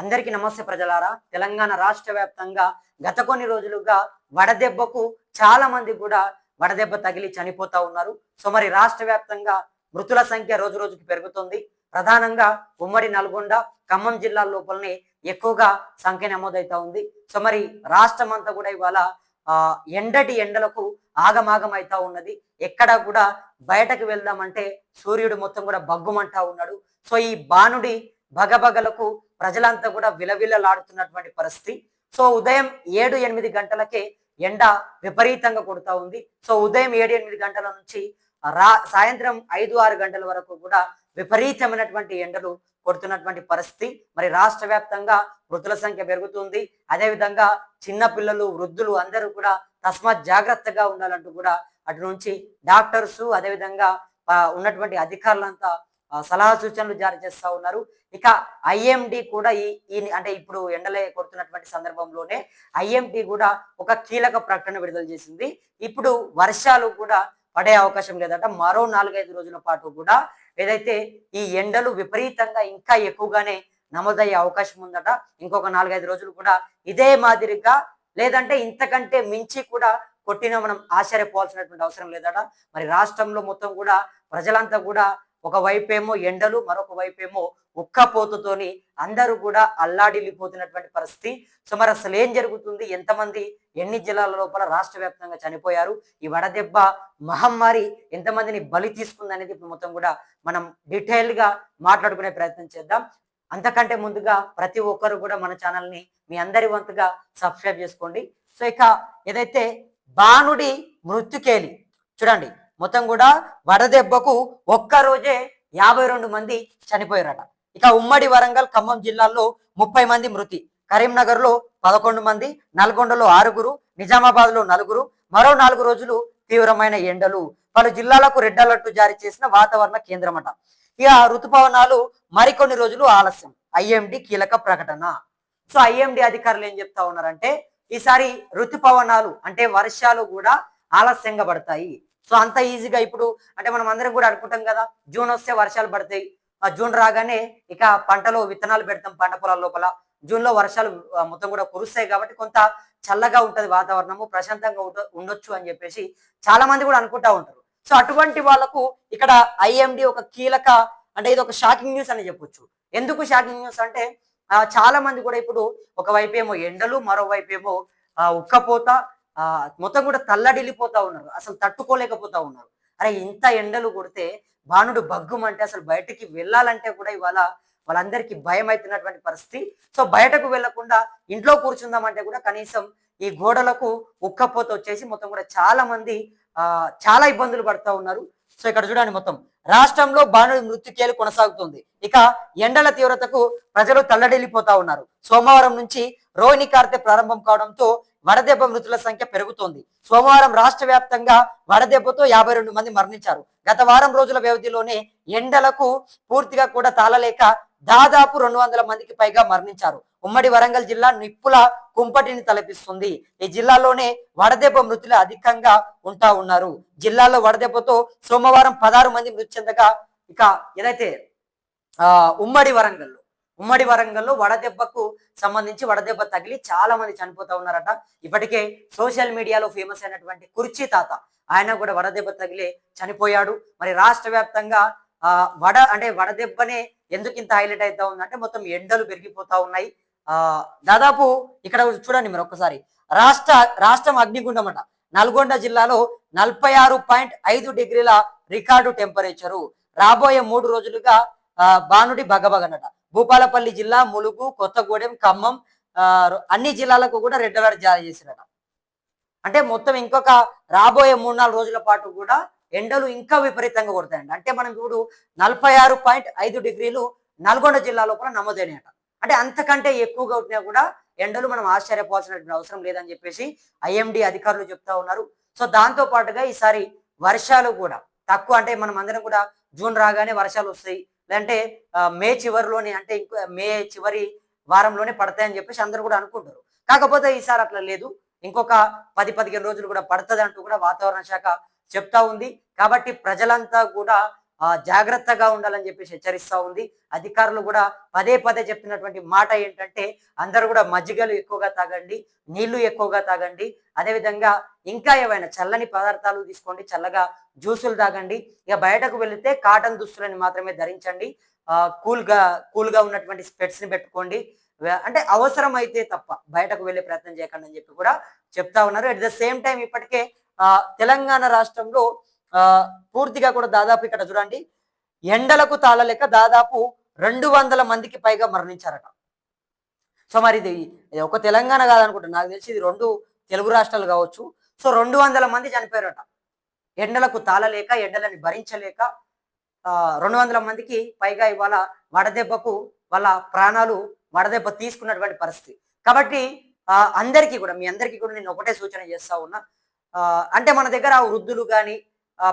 అందరికీ నమస్తే ప్రజలారా. తెలంగాణ రాష్ట్ర వ్యాప్తంగా గత కొన్ని రోజులుగా వడదెబ్బకు చాలా మంది కూడా వడదెబ్బ తగిలి చనిపోతా ఉన్నారు. సో మరి రాష్ట్ర వ్యాప్తంగా మృతుల సంఖ్య రోజు రోజుకి పెరుగుతుంది. ప్రధానంగా ఉమ్మడి నల్గొండ, ఖమ్మం జిల్లాల లోపలనే ఎక్కువగా సంఖ్య నమోదైతా ఉంది. సో మరి రాష్ట్రం అంతా కూడా ఇవాళ ఎండటి ఎండలకు ఆగమాగం అవుతా ఉన్నది. ఎక్కడ కూడా బయటకు వెళ్దామంటే సూర్యుడు మొత్తం కూడా బగ్గుమంటా ఉన్నాడు. సో ఈ బాణుడి భగభగలకు ప్రజలంతా కూడా విలవిలలాడుతున్నటువంటి పరిస్థితి. సో ఉదయం 7-8 గంటలకే ఎండ విపరీతంగా కొడుతా ఉంది. సో ఉదయం 7-8 గంటల నుంచి సాయంత్రం 5-6 గంటల వరకు కూడా విపరీతమైనటువంటి ఎండలు కొడుతున్నటువంటి పరిస్థితి. మరి రాష్ట్ర వ్యాప్తంగా మృతుల సంఖ్య పెరుగుతుంది. అదేవిధంగా చిన్న పిల్లలు, వృద్ధులు అందరూ కూడా తస్మాత్ జాగ్రత్తగా ఉండాలంటూ కూడా అటు నుంచి డాక్టర్స్ అదేవిధంగా ఉన్నటువంటి అధికారులంతా సలహా సూచనలు జారీ చేస్తా ఉన్నారు. ఇక ఐఎండి కూడా ఈ అంటే ఇప్పుడు ఎండలే కొడుతున్నటువంటి సందర్భంలోనే ఐఎండి కూడా ఒక కీలక ప్రకటన విడుదల చేసింది. ఇప్పుడు వర్షాలు కూడా పడే అవకాశం లేదట. మరో 4-5 రోజుల పాటు కూడా ఏదైతే ఈ ఎండలు విపరీతంగా ఇంకా ఎక్కువగానే నమోదయ్యే అవకాశం ఉందట. ఇంకొక 4-5 రోజులు కూడా ఇదే మాదిరిగా లేదంటే ఇంతకంటే మించి కూడా కొట్టినా మనం ఆశ్చర్యపోవాల్సినటువంటి అవసరం లేదట. మరి రాష్ట్రంలో మొత్తం కూడా ప్రజలంతా కూడా ఒక వైపేమో ఎండలు, మరొక వైపేమో ఉక్కపోతతోని అందరూ కూడా అల్లాడిల్లిపోతున్నటువంటి పరిస్థితి. సో మరి అసలు ఏం జరుగుతుంది, ఎంతమంది ఎన్ని జిల్లాల లోపల రాష్ట్ర వ్యాప్తంగా చనిపోయారు, ఈ వడదెబ్బ మహమ్మారి ఎంతమందిని బలి తీసుకుంది అనేది ఇప్పుడు మొత్తం కూడా మనం డీటెయిల్ గా మాట్లాడుకునే ప్రయత్నం చేద్దాం. అంతకంటే ముందుగా ప్రతి ఒక్కరు కూడా మన ఛానల్ని మీ అందరి వంతుగా సబ్స్క్రైబ్ చేసుకోండి. సో ఇక ఏదైతే బాణుడి మృత్యుకేలి చూడండి, మొత్తం కూడా వడదెబ్బకు ఒక్కరోజే 52 మంది చనిపోయారట. ఇక ఉమ్మడి వరంగల్, ఖమ్మం జిల్లాల్లో 30 మంది మృతి, కరీంనగర్ లో 11 మంది, నల్గొండలో 6, నిజామాబాద్ లో 4, మరో 4 రోజులు తీవ్రమైన ఎండలు. పలు జిల్లాలకు రెడ్ అలర్ట్ జారీ చేసిన వాతావరణ కేంద్రం అట. ఇక ఋతుపవనాలు మరికొన్ని రోజులు ఆలస్యం, ఐఎండి కీలక ప్రకటన. సో ఐఎండి అధికారులు ఏం చెప్తా ఉన్నారంటే ఈసారి ఋతుపవనాలు అంటే వర్షాలు కూడా ఆలస్యంగా పడతాయి. సో అంత ఈజీగా ఇప్పుడు అంటే మనం అందరం కూడా అనుకుంటాం కదా, జూన్ వస్తే వర్షాలు పడతాయి, జూన్ రాగానే ఇక పంటలో విత్తనాలు పెడతాం పంట పొలాల లోపల, జూన్ లో వర్షాలు మొత్తం కూడా కురుస్తాయి కాబట్టి కొంత చల్లగా ఉంటది వాతావరణము, ప్రశాంతంగా ఉండొచ్చు అని చెప్పేసి చాలా మంది కూడా అనుకుంటా ఉంటారు. సో అటువంటి వాళ్ళకు ఇక్కడ ఐఎండి ఒక కీలక అంటే ఇది ఒక షాకింగ్ న్యూస్ అని చెప్పొచ్చు. ఎందుకు షాకింగ్ న్యూస్ అంటే చాలా మంది కూడా ఇప్పుడు ఒకవైపు ఏమో ఎండలు, మరోవైపు ఏమో ఉక్కపోత, మొత్తం కూడా తల్లడిల్లిపోతా ఉన్నారు, అసలు తట్టుకోలేకపోతా ఉన్నారు. అరే ఇంత ఎండలు కొడితే బాణుడు బగ్గుమంటే అసలు బయటికి వెళ్ళాలంటే కూడా ఇవాళ వాళ్ళందరికీ భయం అవుతున్నటువంటి పరిస్థితి. సో బయటకు వెళ్లకుండా ఇంట్లో కూర్చుందామంటే కూడా కనీసం ఈ గోడలకు ఉక్కపోత వచ్చేసి మొత్తం కూడా చాలా మంది చాలా ఇబ్బందులు పడుతూ ఉన్నారు. సో ఇక్కడ చూడండి, మొత్తం రాష్ట్రంలో బాణుడి మృత్యుకేలు కొనసాగుతుంది. ఇక ఎండల తీవ్రతకు ప్రజలు తల్లడిల్లిపోతా ఉన్నారు. సోమవారం నుంచి రోహిణి కార్తె ప్రారంభం కావడంతో వడదెబ్బ మృతుల సంఖ్య పెరుగుతోంది. సోమవారం రాష్ట్ర వ్యాప్తంగా వడదెబ్బతో 52 మంది మరణించారు. గత వారం రోజుల వ్యవధిలోనే ఎండలకు పూర్తిగా కూడా తాళలేక దాదాపు 200 మందికి పైగా మరణించారు. ఉమ్మడి వరంగల్ జిల్లా నిప్పుల కుంపటిని తలపిస్తుంది. ఈ జిల్లాలోనే వడదెబ్బ మృతులు అధికంగా ఉంటా ఉన్నారు. జిల్లాలో వడదెబ్బతో సోమవారం 16 మంది మృతి చెందగా ఇక ఏదైతే ఉమ్మడి వరంగల్లో వడదెబ్బకు సంబంధించి వడదెబ్బ తగిలి చాలా మంది చనిపోతా ఉన్నారట. ఇప్పటికే సోషల్ మీడియాలో ఫేమస్ అయినటువంటి కుర్చీ తాత ఆయన కూడా వడదెబ్బ తగిలే చనిపోయాడు. మరి రాష్ట్ర వ్యాప్తంగా వడదెబ్బనే ఎందుకు ఇంత హైలైట్ అవుతా ఉందంటే మొత్తం ఎండలు పెరిగిపోతా ఉన్నాయి. దాదాపు ఇక్కడ చూడండి మీరు ఒక్కసారి, రాష్ట్రం అగ్నిగుండం అట. నల్గొండ జిల్లాలో 46.5 డిగ్రీల రికార్డు టెంపరేచరు. రాబోయే 3 రోజులుగా బాణుడి బగబగనట. భూపాలపల్లి జిల్లా, ములుగు, కొత్తగూడెం, ఖమ్మం అన్ని జిల్లాలకు కూడా రెడ్ అలర్ట్ జారీ చేసినట. అంటే మొత్తం ఇంకొక రాబోయే 3-4 రోజుల పాటు కూడా ఎండలు ఇంకా విపరీతంగా కొడతాయండి. అంటే మనం ఇప్పుడు 46.5 డిగ్రీలు నల్గొండ జిల్లా లోపల నమోదైనట. అంటే అంతకంటే ఎక్కువగా ఉంటున్నా కూడా ఎండలు మనం ఆశ్చర్యపోవాల్సినటువంటి అవసరం లేదని చెప్పేసి ఐఎండి అధికారులు చెప్తా ఉన్నారు. సో దాంతో పాటుగా ఈసారి వర్షాలు కూడా తక్కువ, అంటే మనం అందరం కూడా జూన్ రాగానే వర్షాలు వస్తాయి, లేదంటే మే చివరిలోనే అంటే మే చివరి వారంలోనే పడతాయని చెప్పేసి అందరూ కూడా అనుకుంటారు. కాకపోతే ఈసారి అట్లా లేదు, ఇంకొక 10-15 రోజులు కూడా పడుతుంది అంటూ కూడా వాతావరణ శాఖ చెప్తా ఉంది. కాబట్టి ప్రజలంతా కూడా జాగ్రత్తగా ఉండాలని చెప్పేసి హెచ్చరిస్తా ఉంది. అధికారులు కూడా పదే పదే చెప్తున్నటువంటి మాట ఏంటంటే అందరూ కూడా మజ్జిగలు ఎక్కువగా తాగండి, నీళ్లు ఎక్కువగా తాగండి. అదేవిధంగా ఇంకా ఏవైనా చల్లని పదార్థాలు తీసుకోండి, చల్లగా జ్యూసులు తాగండి. ఇక బయటకు వెళితే కాటన్ దుస్తులని మాత్రమే ధరించండి. కూల్గా కూల్గా ఉన్నటువంటి స్పెట్స్ ని పెట్టుకోండి. అంటే అవసరం అయితే తప్ప బయటకు వెళ్ళే ప్రయత్నం చేయకండి అని చెప్పి కూడా చెప్తా ఉన్నారు. అట్ ద సేమ్ టైం ఇప్పటికే తెలంగాణ రాష్ట్రంలో ఆ పూర్తిగా కూడా దాదాపు ఇక్కడ చూడండి, ఎండలకు తాళలేక దాదాపు 200 మందికి పైగా మరణించారట. సో మరి ఇది ఒక తెలంగాణ కాదనుకుంటా, నాకు తెలిసి ఇది 2 తెలుగు రాష్ట్రాలు కావచ్చు. సో 200 మంది చనిపోయారట ఎండలకు తాళలేక, ఎండలని భరించలేక. 200 మందికి పైగా ఇవాళ వడదెబ్బకు వాళ్ళ ప్రాణాలు వడదెబ్బ తీసుకున్నటువంటి పరిస్థితి. కాబట్టి అందరికీ కూడా, మీ అందరికీ కూడా నేను ఒకటే సూచన చేస్తా ఉన్నా. అంటే మన దగ్గర వృద్ధులు కానీ,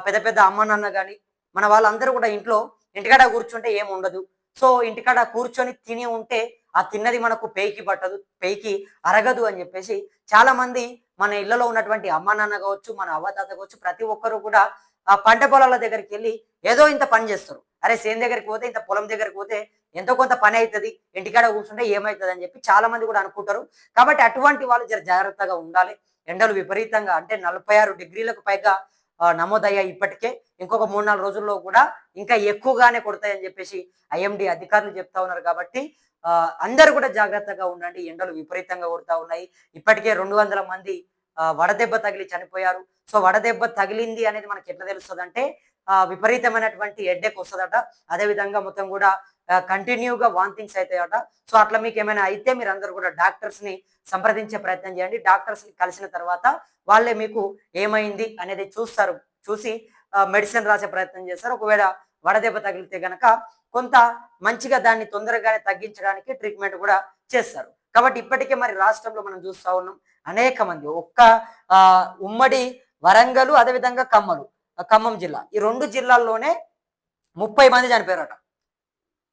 పెద్ద పెద్ద అమ్మ నాన్న కానీ, మన వాళ్ళందరూ కూడా ఇంటికాడ కూర్చుంటే ఏముండదు. సో ఇంటికాడ కూర్చొని తిని ఉంటే ఆ తిన్నది మనకు పేయికి పట్టదు, పేయికి అరగదు అని చెప్పేసి చాలా మంది మన ఇళ్లలో ఉన్నటువంటి అమ్మ నాన్న కావచ్చు, మన అవ్వతాత కావచ్చు, ప్రతి ఒక్కరు కూడా ఆ పంట పొలాల దగ్గరికి వెళ్ళి ఏదో ఇంత పని చేస్తారు. అరే సేన్ దగ్గరికి పోతే, ఇంత పొలం దగ్గరికి పోతే ఎంతో కొంత పని అవుతుంది, ఇంటికాడ కూర్చుంటే ఏమవుతుంది అని చెప్పి చాలా మంది కూడా అనుకుంటారు. కాబట్టి అటువంటి వాళ్ళు జాగ్రత్తగా ఉండాలి. ఎండలు విపరీతంగా అంటే 46 డిగ్రీలకు పైగా నమోదయ్యాయి ఇప్పటికే. ఇంకొక 3-4 రోజుల్లో కూడా ఇంకా ఎక్కువగానే కొడతాయని చెప్పేసి ఐఎండి అధికారులు చెప్తా ఉన్నారు. కాబట్టి అందరూ కూడా జాగ్రత్తగా ఉండండి. ఎండలు విపరీతంగా కొడతా ఉన్నాయి. ఇప్పటికే 200 మంది వడదెబ్బ తగిలి చనిపోయారు. సో వడదెబ్బ తగిలింది అనేది మనకి ఎట్లా తెలుస్తుంది అంటే విపరీతమైనటువంటి హెడ్ఏక్ వస్తుందట. అదేవిధంగా మొత్తం కూడా కంటిన్యూగా వాంతింగ్స్ అవుతాయట. సో అట్లా మీకు ఏమైనా అయితే మీరు అందరూ కూడా డాక్టర్స్ ని సంప్రదించే ప్రయత్నం చేయండి. డాక్టర్స్ ని కలిసిన తర్వాత వాళ్ళే మీకు ఏమైంది అనేది చూస్తారు, చూసి మెడిసిన్ రాసే ప్రయత్నం చేస్తారు. ఒకవేళ వడదెబ్బ తగిలితే గనక కొంత మంచిగా దాన్ని తొందరగానే తగ్గించడానికి ట్రీట్మెంట్ కూడా చేస్తారు. కాబట్టి ఇప్పటికే మరి రాష్ట్రంలో మనం చూస్తా ఉన్నాం, అనేక మంది ఉమ్మడి వరంగల్ అదేవిధంగా ఖమ్మం జిల్లా, ఈ 2 జిల్లాల్లోనే 30 మంది చనిపోయారట.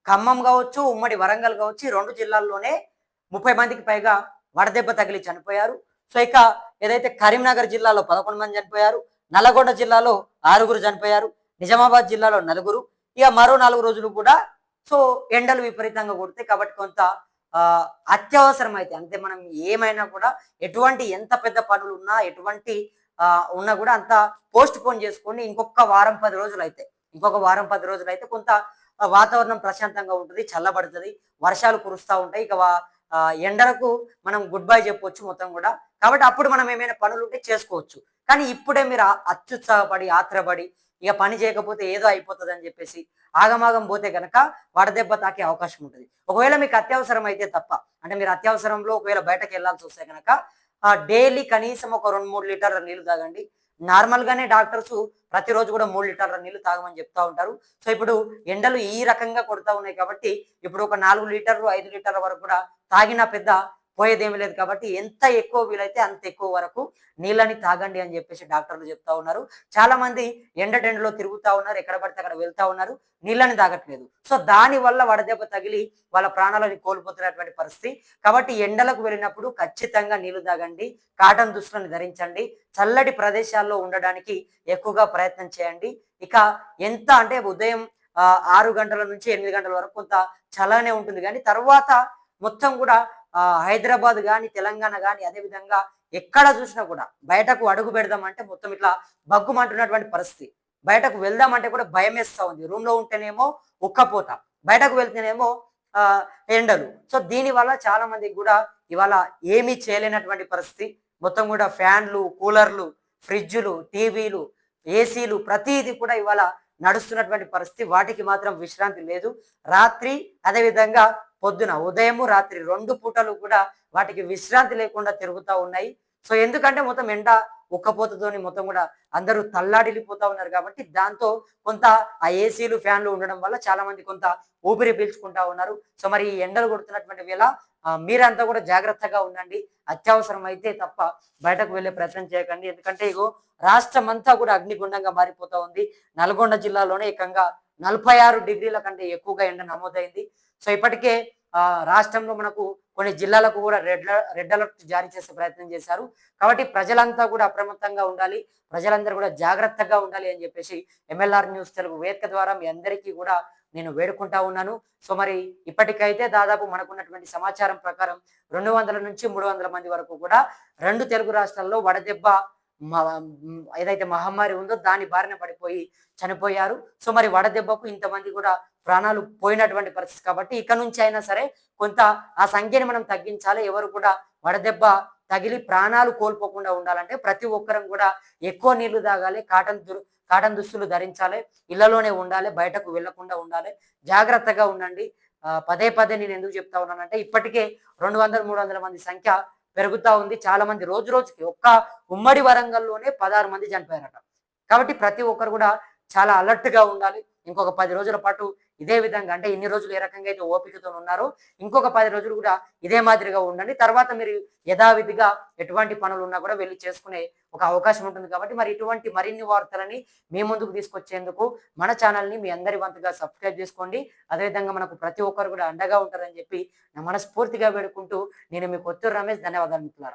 ఖమ్మం కావచ్చు, ఉమ్మడి వరంగల్ కావచ్చు, ఈ 2 జిల్లాల్లోనే 30 మందికి పైగా వడదెబ్బ తగిలి చనిపోయారు. సో ఇక ఏదైతే కరీంనగర్ జిల్లాలో 11 మంది చనిపోయారు, నల్లగొండ జిల్లాలో 6 చనిపోయారు, నిజామాబాద్ జిల్లాలో 4, ఇక మరో 4 రోజులు కూడా సో ఎండలు విపరీతంగా కొడతాయి. కాబట్టి కొంత అత్యవసరం అయితే, అంటే మనం ఏమైనా కూడా ఎటువంటి ఎంత పెద్ద పనులు ఉన్నా, ఎటువంటి ఉన్నా కూడా అంత పోస్ట్ పోన్ చేసుకోండి. ఇంకొక వారం 10 రోజులు అయితే కొంత వాతావరణం ప్రశాంతంగా ఉంటుంది, చల్లబడుతుంది, వర్షాలు కురుస్తూ ఉంటాయి. ఇక ఎండలకు మనం గుడ్ బై చెప్పొచ్చు మొత్తం కూడా. కాబట్టి అప్పుడు మనం ఏమైనా పనులు ఉంటే చేసుకోవచ్చు. కానీ ఇప్పుడే మీరు అత్యుత్సాహపడి ఆత్రపడి ఇక పని చేయకపోతే ఏదో అయిపోతుంది అని చెప్పేసి ఆగమాగం పోతే గనక వడదెబ్బ తాకే అవకాశం ఉంటుంది. ఒకవేళ మీకు అత్యవసరం అయితే తప్ప, అంటే మీరు అత్యవసరంలో ఒకవేళ బయటకు వెళ్ళాల్సి వస్తే కనుక డైలీ కనీసం ఒక 2-3 లీటర్ల నీళ్లు తాగండి. నార్మల్ గానే డాక్టర్స్ ప్రతిరోజు కూడా 3 లీటర్ల నీళ్లు తాగమని చెప్తా ఉంటారు. సో ఇప్పుడు ఎండలు ఈ రకంగా కొడతా ఉన్నాయి కాబట్టి ఇప్పుడు ఒక 4 లీటర్లు 5 లీటర్ల వరకు కూడా తాగినా పెద్ద పోయేదేమీ లేదు. కాబట్టి ఎంత ఎక్కువ వీలైతే అంత ఎక్కువ వరకు నీళ్ళని తాగండి అని చెప్పేసి డాక్టర్లు చెప్తా ఉన్నారు. చాలా మంది ఎండలో తిరుగుతా ఉన్నారు, ఎక్కడ పడితే అక్కడ వెళ్తా ఉన్నారు, నీళ్ళని తాగట్లేదు. సో దాని వల్ల వడదెబ్బ తగిలి వాళ్ళ ప్రాణాలని కోల్పోతున్నటువంటి పరిస్థితి. కాబట్టి ఎండలకు వెళ్ళినప్పుడు ఖచ్చితంగా నీళ్లు తాగండి, కాటన్ దుస్తులను ధరించండి, చల్లటి ప్రదేశాల్లో ఉండడానికి ఎక్కువగా ప్రయత్నం చేయండి. ఇక ఎంత అంటే ఉదయం 6 గంటల నుంచి 8 గంటల వరకు కొంత చల్లగానే ఉంటుంది, కానీ తర్వాత మొత్తం కూడా హైదరాబాద్ కానీ, తెలంగాణ కానీ, అదేవిధంగా ఎక్కడ చూసినా కూడా బయటకు అడుగు పెడదామంటే మొత్తం ఇట్లా బగ్గుమంటున్నటువంటి పరిస్థితి. బయటకు వెళ్దామంటే కూడా భయం వేస్తా ఉంది. రూమ్ లో ఉంటేనేమో ఉక్కపోత, బయటకు వెళ్తేనేమో ఎండలు. సో దీని వల్ల చాలా మందికి కూడా ఇవాళ ఏమీ చేయలేనటువంటి పరిస్థితి. మొత్తం కూడా ఫ్యాన్లు, కూలర్లు, ఫ్రిడ్జ్లు, టీవీలు, ఏసీలు ప్రతిదీ కూడా ఇవాళ నడుస్తున్నటువంటి పరిస్థితి. వాటికి మాత్రం విశ్రాంతి లేదు. రాత్రి అదేవిధంగా పొద్దున, ఉదయము రాత్రి 2 పూటలు కూడా వాటికి విశ్రాంతి లేకుండా తిరుగుతూ ఉన్నాయి. సో ఎందుకంటే మొత్తం ఎండ ఉక్కపోతతోని మొత్తం కూడా అందరూ తల్లాడిల్లిపోతా ఉన్నారు. కాబట్టి దాంతో కొంత ఆ ఏసీలు, ఫ్యాన్లు ఉండడం వల్ల చాలా మంది కొంత ఊపిరి పీల్చుకుంటా ఉన్నారు. సో మరి ఈ ఎండలు కొడుతున్నటువంటి వేళ మీరంతా కూడా జాగ్రత్తగా ఉండండి. అత్యవసరం అయితే తప్ప బయటకు వెళ్ళే ప్రయత్నం చేయకండి. ఎందుకంటే ఇగో రాష్ట్రం అంతా కూడా అగ్నిగుండంగా మారిపోతా ఉంది. నల్గొండ జిల్లాలోనే ఏకంగా 46 డిగ్రీల కంటే ఎక్కువగా ఎండ నమోదైంది. సో ఇప్పటికే రాష్ట్రంలో మనకు కొన్ని జిల్లాలకు కూడా రెడ్ అలర్ట్ జారీ చేసే ప్రయత్నం చేశారు. కాబట్టి ప్రజలంతా కూడా అప్రమత్తంగా ఉండాలి. ప్రజలందరూ కూడా జాగ్రత్తగా ఉండాలి అని చెప్పేసి ఎంఎల్ఆర్ న్యూస్ తెలుగు వేదిక ద్వారా మీ అందరికీ కూడా నేను వేడుకుంటా ఉన్నాను. సో మరి ఇప్పటికైతే దాదాపు మనకున్నటువంటి సమాచారం ప్రకారం 200 నుంచి 300 మంది వరకు కూడా 2 తెలుగు రాష్ట్రాల్లో వడదెబ్బ ఏదైతే మహమ్మారి ఉందో దాని బారిన పడిపోయి చనిపోయారు. సో మరి వడదెబ్బకు ఇంతమంది కూడా ప్రాణాలు పోయినటువంటి పరిస్థితి కాబట్టి ఇక నుంచి అయినా సరే కొంత ఆ సంఖ్యని మనం తగ్గించాలి. ఎవరు కూడా వడదెబ్బ తగిలి ప్రాణాలు కోల్పోకుండా ఉండాలంటే ప్రతి ఒక్కరం కూడా ఎక్కువ నీళ్లు తాగాలి. కాటన్ దుస్తులు ధరించాలి. ఇళ్లలోనే ఉండాలి. బయటకు వెళ్లకుండా ఉండాలి. జాగ్రత్తగా ఉండండి. పదే పదే నేను ఎందుకు చెప్తా ఉన్నానంటే ఇప్పటికే 200, 300 మంది సంఖ్య పెరుగుతా ఉంది. చాలా మంది రోజు రోజుకి ఒక్క ఉమ్మడి వరంగల్లోనే 16 మంది చనిపోయారట. కాబట్టి ప్రతి ఒక్కరు కూడా చాలా అలర్ట్ గా ఉండాలి. ఇంకొక 10 రోజుల పాటు ఇదే విధంగా అంటే ఇన్ని రోజులు ఏ రకంగా అయితే ఓపికతో ఉన్నారో ఇంకొక 10 రోజులు కూడా ఇదే మాదిరిగా ఉండండి. తర్వాత మీరు యథావిధిగా ఎటువంటి పనులు ఉన్నా కూడా వెళ్ళి చేసుకునే ఒక అవకాశం ఉంటుంది. కాబట్టి మరి ఇటువంటి మరిన్ని వార్తలని మీ ముందుకు తీసుకొచ్చేందుకు మన ఛానల్ని మీ అందరి వంతుగా సబ్స్క్రైబ్ చేసుకోండి. అదేవిధంగా మనకు ప్రతి ఒక్కరు కూడా అండగా ఉంటారని చెప్పి నా మనస్ఫూర్తిగా వేడుకుంటూ నేను మీ కొత్తూరు రమేష్. ధన్యవాదాలు మిత్రులారా.